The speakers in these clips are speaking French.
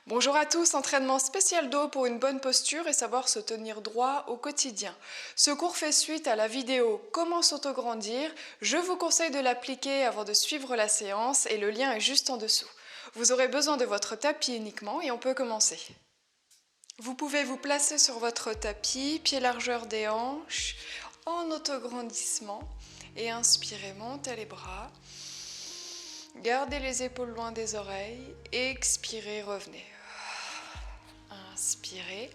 Bonjour à tous, entraînement spécial dos pour une bonne posture et savoir se tenir droit au quotidien. Ce cours fait suite à la vidéo Comment s'autograndir. Je vous conseille de l'appliquer avant de suivre la séance et le lien est juste en dessous. Vous aurez besoin de votre tapis uniquement et on peut commencer. Vous pouvez vous placer sur votre tapis, pied largeur des hanches, en autograndissement et inspirez, montez les bras. Gardez les épaules loin des oreilles, expirez, revenez. Inspirez.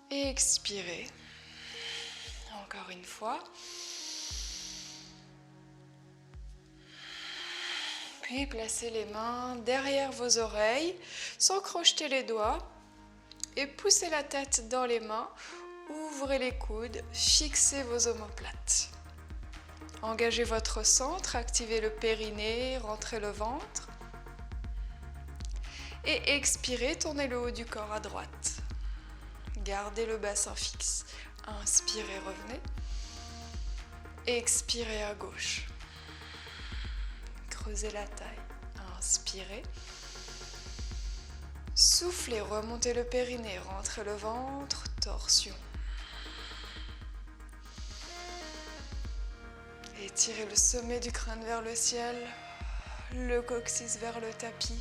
Expirez. Encore une fois. Puis placez les mains derrière vos oreilles sans crocheter les doigts et poussez la tête dans les mains. Ouvrez les coudes, fixez vos omoplates. Engagez votre centre, activez le périnée, rentrez le ventre. Et expirez, tournez le haut du corps à droite. Gardez le bassin fixe. Inspirez, revenez. Expirez à gauche. Creusez la taille. Inspirez. Soufflez, remontez le périnée, rentrez le ventre, torsion. Étirez le sommet du crâne vers le ciel, le coccyx vers le tapis.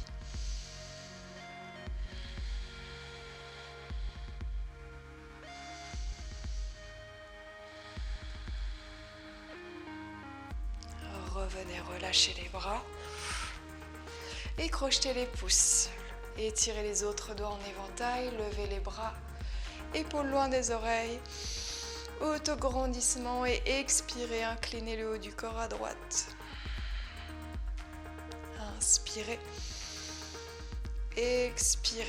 Revenez, relâchez les bras et crochetez les pouces. Étirez les autres doigts en éventail, levez les bras, épaules loin des oreilles, autograndissement et expirez, inclinez le haut du corps à droite. Inspirez, expirez.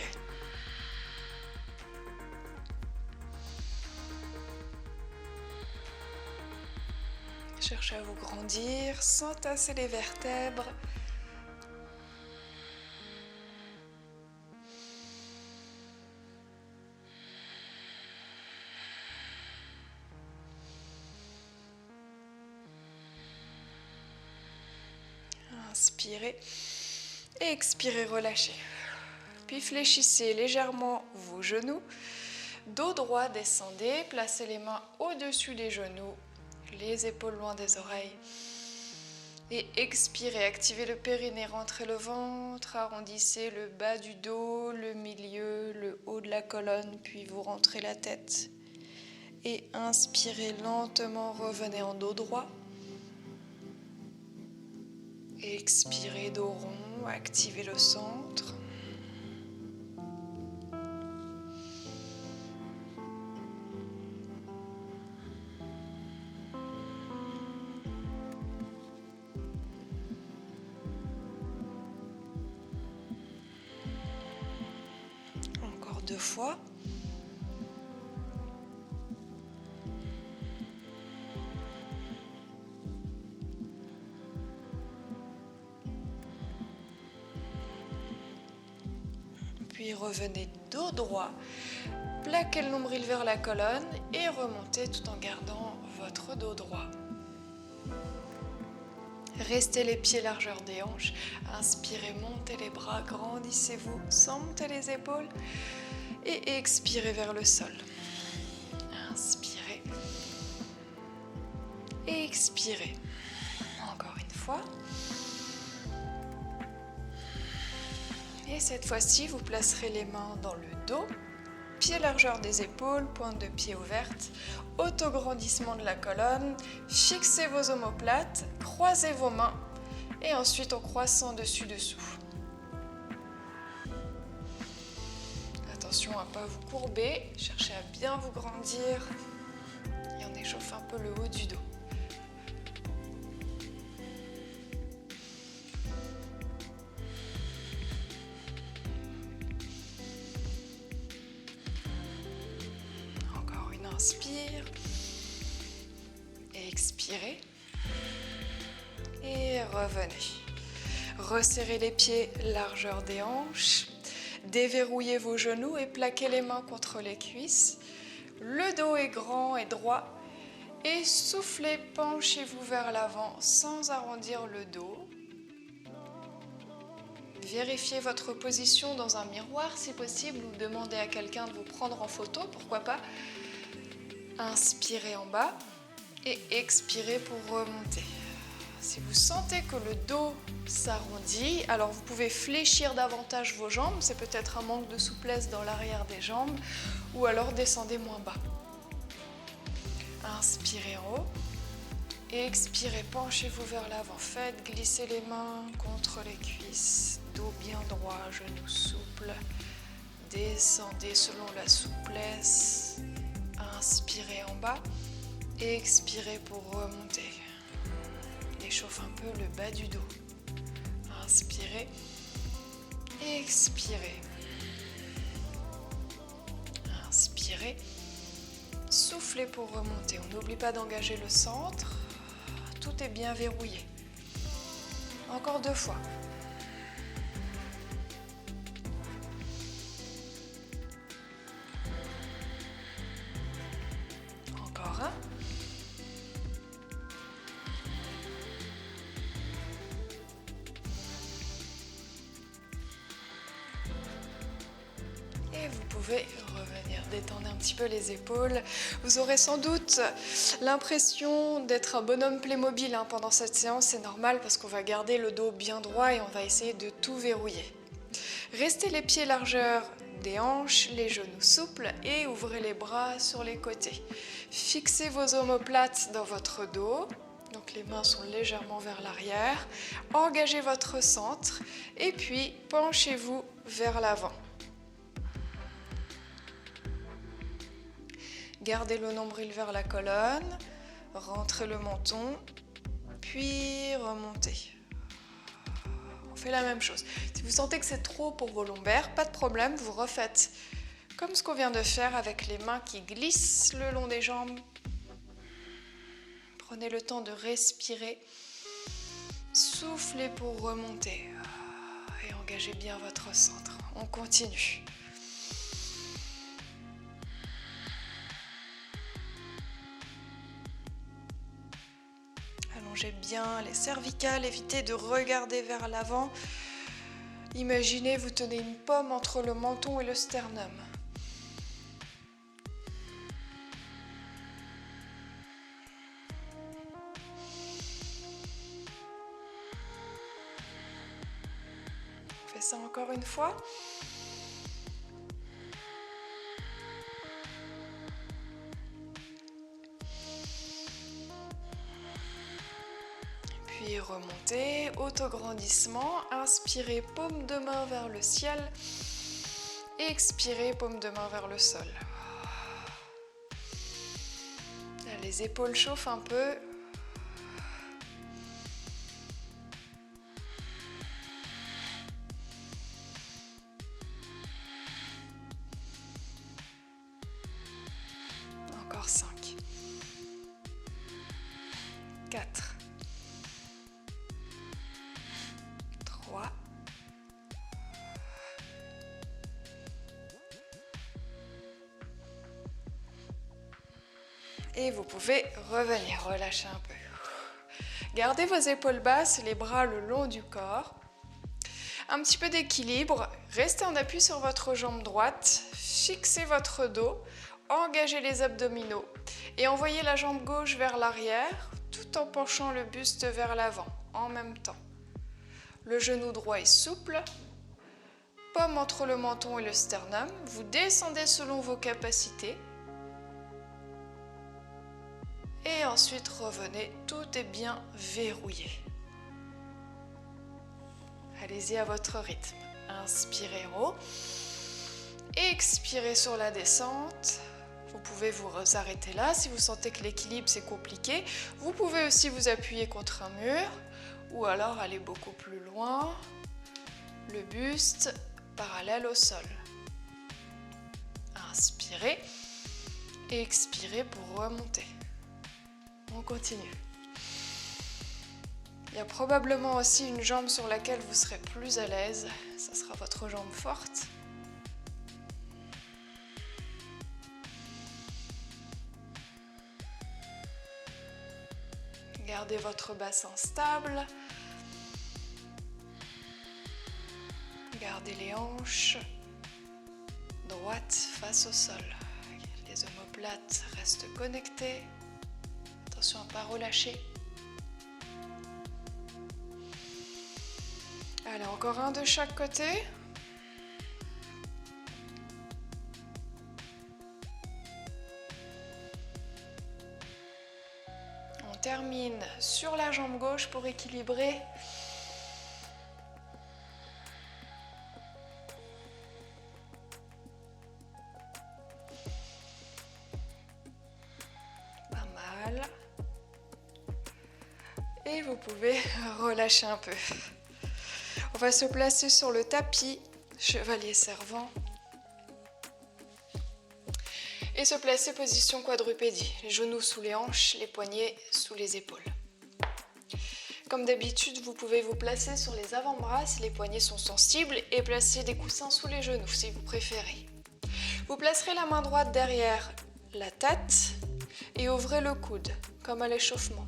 Cherchez à vous grandir sans tasser les vertèbres. Inspirez, expirez, relâchez. Puis fléchissez légèrement vos genoux. Dos droit, descendez, placez les mains au-dessus des genoux. Les épaules loin des oreilles. Et expirez, activez le périnée, rentrez le ventre, arrondissez le bas du dos, le milieu, le haut de la colonne, puis vous rentrez la tête. Et inspirez lentement, revenez en dos droit. Expirez, dos rond, activez le centre. Encore 2 fois. Puis revenez dos droit, plaquez le nombril vers la colonne et remontez tout en gardant votre dos droit. Restez les pieds largeur des hanches. Inspirez, montez les bras, grandissez-vous sans monter les épaules. Et expirez vers le sol. Inspirez. Expirez. Encore une fois. Et cette fois-ci, vous placerez les mains dans le dos, pied largeur des épaules, pointe de pied ouverte, autograndissement de la colonne, fixez vos omoplates, croisez vos mains et ensuite on croissant dessus-dessous. Attention à ne pas vous courber, cherchez à bien vous grandir et on échauffe un peu le haut du dos. Inspire, expirez et revenez. Resserrez les pieds, largeur des hanches, déverrouillez vos genoux et plaquez les mains contre les cuisses. Le dos est grand et droit et soufflez, penchez-vous vers l'avant sans arrondir le dos. Vérifiez votre position dans un miroir si possible ou demandez à quelqu'un de vous prendre en photo, pourquoi pas. Inspirez en bas et expirez pour remonter. Si vous sentez que le dos s'arrondit, alors vous pouvez fléchir davantage vos jambes, c'est peut-être un manque de souplesse dans l'arrière des jambes, ou alors descendez moins bas. Inspirez en haut, expirez, penchez-vous vers l'avant, faites glisser les mains contre les cuisses, dos bien droit, genoux souples, descendez selon la souplesse, inspirez en bas, expirez pour remonter. Échauffe un peu le bas du dos. Inspirez, expirez. Inspirez, soufflez pour remonter. On n'oublie pas d'engager le centre. Tout est bien verrouillé. Encore 2 fois. Encore un. Et vous pouvez revenir détendre un petit peu les épaules. Vous aurez sans doute l'impression d'être un bonhomme Playmobil pendant cette séance, c'est normal parce qu'on va garder le dos bien droit et on va essayer de tout verrouiller. Restez les pieds largeur des hanches, les genoux souples et ouvrez les bras sur les côtés. Fixez vos omoplates dans votre dos. Donc les mains sont légèrement vers l'arrière. Engagez votre centre et puis penchez-vous vers l'avant. Gardez le nombril vers la colonne, rentrez le menton, puis remontez. On fait la même chose. Si vous sentez que c'est trop pour vos lombaires, pas de problème, vous refaites comme ce qu'on vient de faire avec les mains qui glissent le long des jambes. Prenez le temps de respirer, soufflez pour remonter et engagez bien votre centre. On continue. Allongez bien les cervicales, évitez de regarder vers l'avant. Imaginez, vous tenez une pomme entre le menton et le sternum. On fait ça encore une fois. Puis remontez, autograndissement, inspirez, paume de main vers le ciel, expirez, paume de main vers le sol. Là, les épaules chauffent un peu. Encore 5, 4, 3, et vous pouvez revenir, relâcher un peu. Gardez vos épaules basses, les bras le long du corps. Un petit peu d'équilibre, restez en appui sur votre jambe droite, fixez votre dos, engagez les abdominaux et envoyez la jambe gauche vers l'arrière tout en penchant le buste vers l'avant en même temps. Le genou droit est souple, paume entre le menton et le sternum, vous descendez selon vos capacités et ensuite revenez, tout est bien verrouillé. Allez-y à votre rythme. Inspirez en haut, expirez sur la descente. Vous pouvez vous arrêter là si vous sentez que l'équilibre c'est compliqué. Vous pouvez aussi vous appuyer contre un mur ou alors aller beaucoup plus loin, le buste parallèle au sol. Inspirez, expirez pour remonter. On continue. Il y a probablement aussi une jambe sur laquelle vous serez plus à l'aise. Ça sera votre jambe forte. Gardez votre bassin stable. Gardez les hanches droites face au sol. Les omoplates restent connectées. Attention à ne pas relâcher. Allez, encore un de chaque côté. On termine sur la jambe gauche pour équilibrer. Pas mal. Et vous pouvez relâcher un peu. On va se placer sur le tapis, chevalier servant. Et se placer position quadrupédie, les genoux sous les hanches, les poignets sous les épaules. Comme d'habitude, vous pouvez vous placer sur les avant-bras si les poignets sont sensibles et placer des coussins sous les genoux si vous préférez. Vous placerez la main droite derrière la tête et ouvrez le coude, comme à l'échauffement.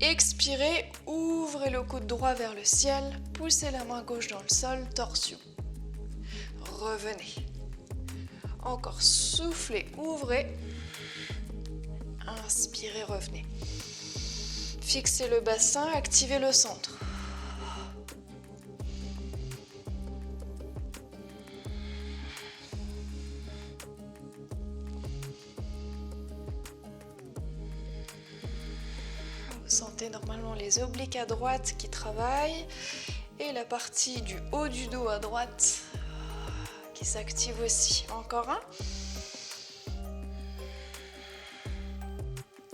Expirez, ouvrez le coude droit vers le ciel, poussez la main gauche dans le sol, torsion. Revenez. Encore, soufflez, ouvrez. Inspirez, revenez. Fixez le bassin, activez le centre. Vous sentez normalement les obliques à droite qui travaillent et la partie du haut du dos à droite qui s'active aussi. Encore un.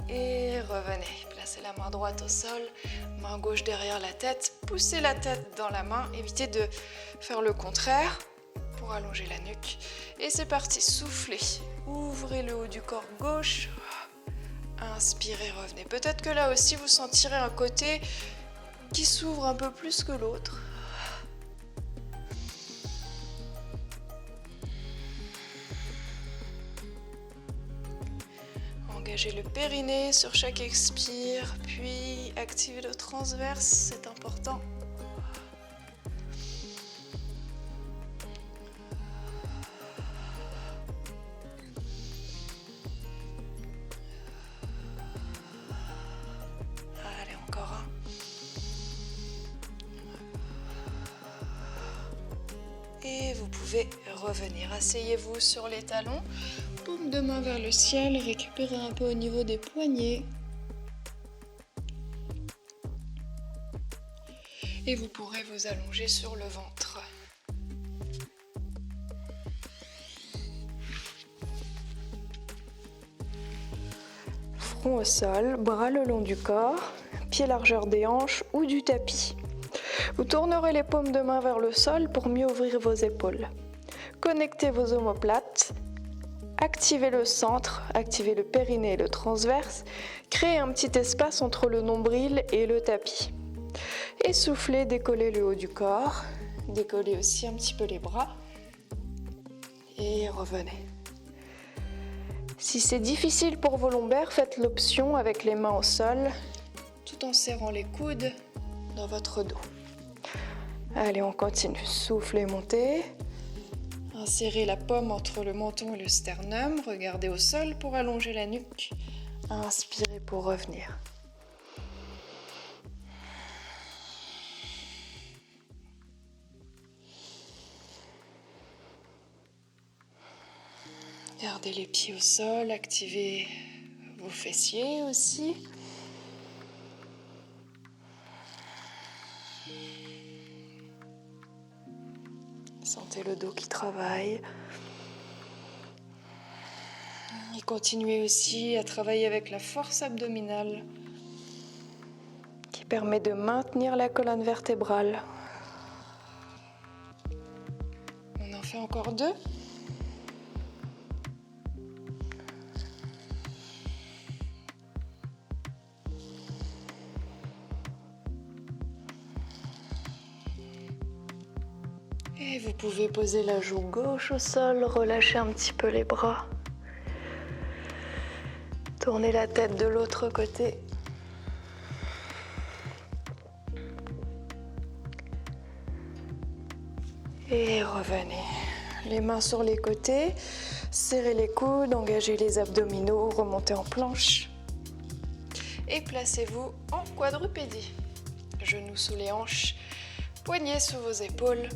Et revenez. Placez la main droite au sol, main gauche derrière la tête. Poussez la tête dans la main. Évitez de faire le contraire pour allonger la nuque. Et c'est parti. Soufflez. Ouvrez le haut du corps gauche. Inspirez, revenez. Peut-être que là aussi, vous sentirez un côté qui s'ouvre un peu plus que l'autre. Engagez le périnée sur chaque expire, puis activez le transverse, c'est important. Allez, encore un. Et vous pouvez revenir. Asseyez-vous sur les talons. Paume de main vers le ciel, récupérez un peu au niveau des poignets. Et vous pourrez vous allonger sur le ventre. Front au sol, bras le long du corps, pieds largeur des hanches ou du tapis. Vous tournerez les paumes de main vers le sol pour mieux ouvrir vos épaules. Connectez vos omoplates. Activez le centre, activez le périnée et le transverse, créez un petit espace entre le nombril et le tapis. Et soufflez, décollez le haut du corps, décollez aussi un petit peu les bras et revenez. Si c'est difficile pour vos lombaires, faites l'option avec les mains au sol, tout en serrant les coudes dans votre dos. Allez, on continue, soufflez, montez. Insérez la paume entre le menton et le sternum, regardez au sol pour allonger la nuque. Inspirez pour revenir. Gardez les pieds au sol, activez vos fessiers aussi. Sentez le dos qui travaille. Et continuez aussi à travailler avec la force abdominale qui permet de maintenir la colonne vertébrale. On en fait encore 2. Et vous pouvez poser la joue gauche au sol, relâcher un petit peu les bras. Tournez la tête de l'autre côté. Et revenez. Les mains sur les côtés, serrez les coudes, engagez les abdominaux, remontez en planche. Et placez-vous en quadrupédie. Genoux sous les hanches, poignets sous vos épaules.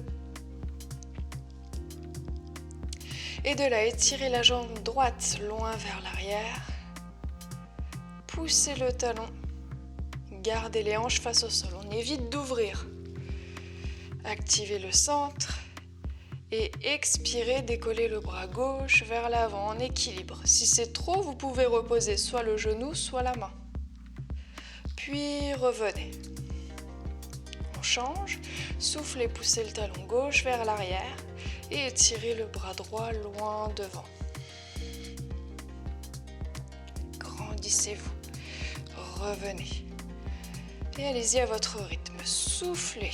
Et de là, étirez la jambe droite loin vers l'arrière. Poussez le talon. Gardez les hanches face au sol. On évite d'ouvrir. Activez le centre. Et expirez, décollez le bras gauche vers l'avant en équilibre. Si c'est trop, vous pouvez reposer soit le genou, soit la main. Puis revenez. On change. Soufflez, poussez le talon gauche vers l'arrière. Et étirez le bras droit loin devant. Grandissez-vous. Revenez. Et allez-y à votre rythme. Soufflez.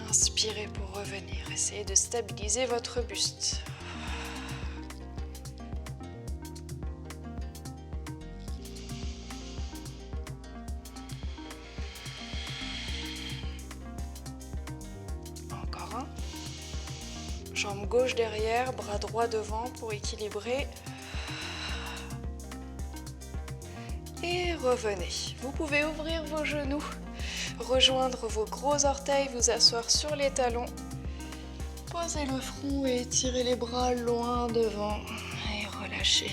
Inspirez pour revenir. Essayez de stabiliser votre buste. Encore un. Jambe gauche derrière, bras droit devant pour équilibrer. Et revenez. Vous pouvez ouvrir vos genoux, rejoindre vos gros orteils, vous asseoir sur les talons. Posez le front et étirez les bras loin devant et relâchez.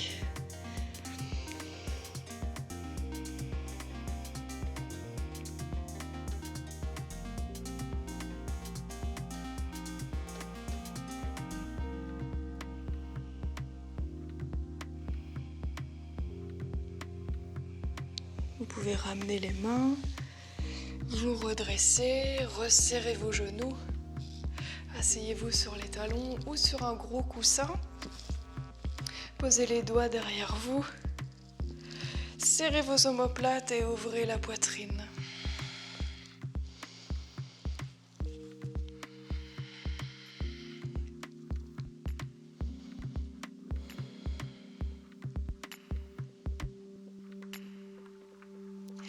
Vous pouvez ramener les mains, vous redressez, resserrez vos genoux, asseyez-vous sur les talons ou sur un gros coussin, posez les doigts derrière vous, serrez vos omoplates et ouvrez la poitrine.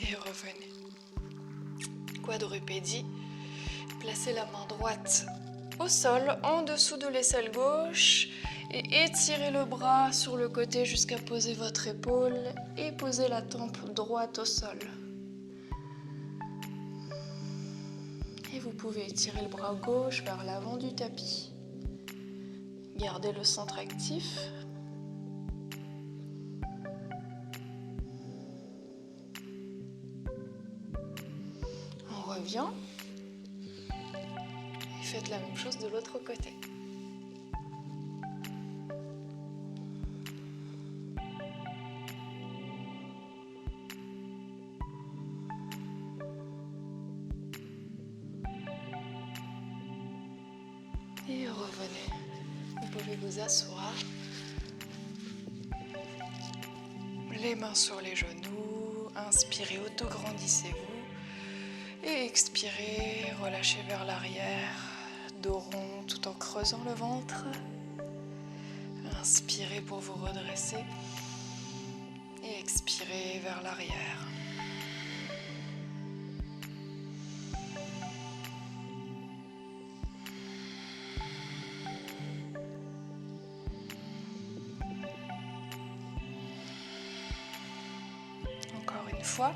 Et revenez. Quadrupédie. Placez la main droite au sol, en dessous de l'aisselle gauche et étirez le bras sur le côté jusqu'à poser votre épaule et posez la tempe droite au sol. Et vous pouvez étirer le bras gauche vers l'avant du tapis. Gardez le centre actif. On revient. Et faites la même chose de l'autre côté. Et revenez. Vous pouvez vous asseoir. Les mains sur les genoux. Inspirez, auto-grandissez-vous. Et expirez, relâchez vers l'arrière. Dos rond tout en creusant le ventre. Inspirez pour vous redresser. Et expirez vers l'arrière. Encore une fois.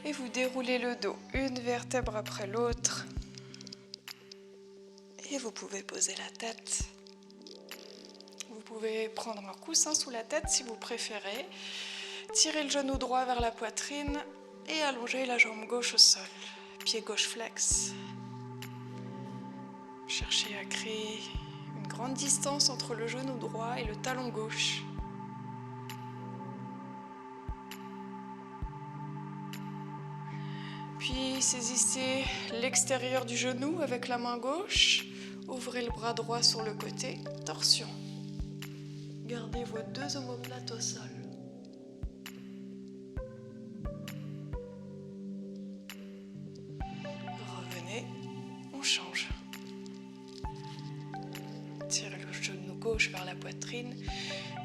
Et vous déroulez le dos, une vertèbre après l'autre. Et vous pouvez poser la tête. Vous pouvez prendre un coussin sous la tête si vous préférez. Tirez le genou droit vers la poitrine et allongez la jambe gauche au sol. Pied gauche flex. Cherchez à créer une grande distance entre le genou droit et le talon gauche. Puis saisissez l'extérieur du genou avec la main gauche. Ouvrez le bras droit sur le côté, torsion. Gardez vos deux omoplates au sol. Revenez, on change. Tirez le genou gauche vers la poitrine,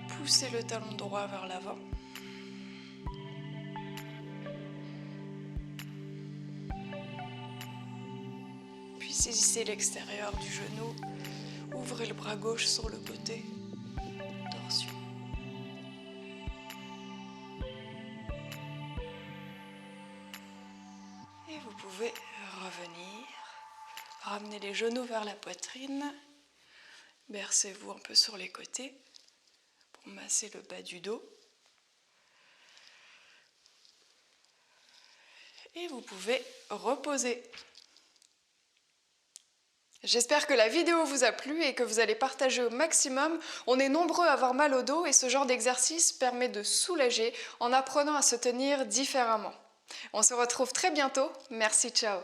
poussez le talon droit vers l'avant. Saisissez l'extérieur du genou. Ouvrez le bras gauche sur le côté. Torsion. Et vous pouvez revenir. Ramenez les genoux vers la poitrine. Bercez-vous un peu sur les côtés pour masser le bas du dos. Et vous pouvez reposer. J'espère que la vidéo vous a plu et que vous allez partager au maximum. On est nombreux à avoir mal au dos et ce genre d'exercice permet de soulager en apprenant à se tenir différemment. On se retrouve très bientôt. Merci, ciao.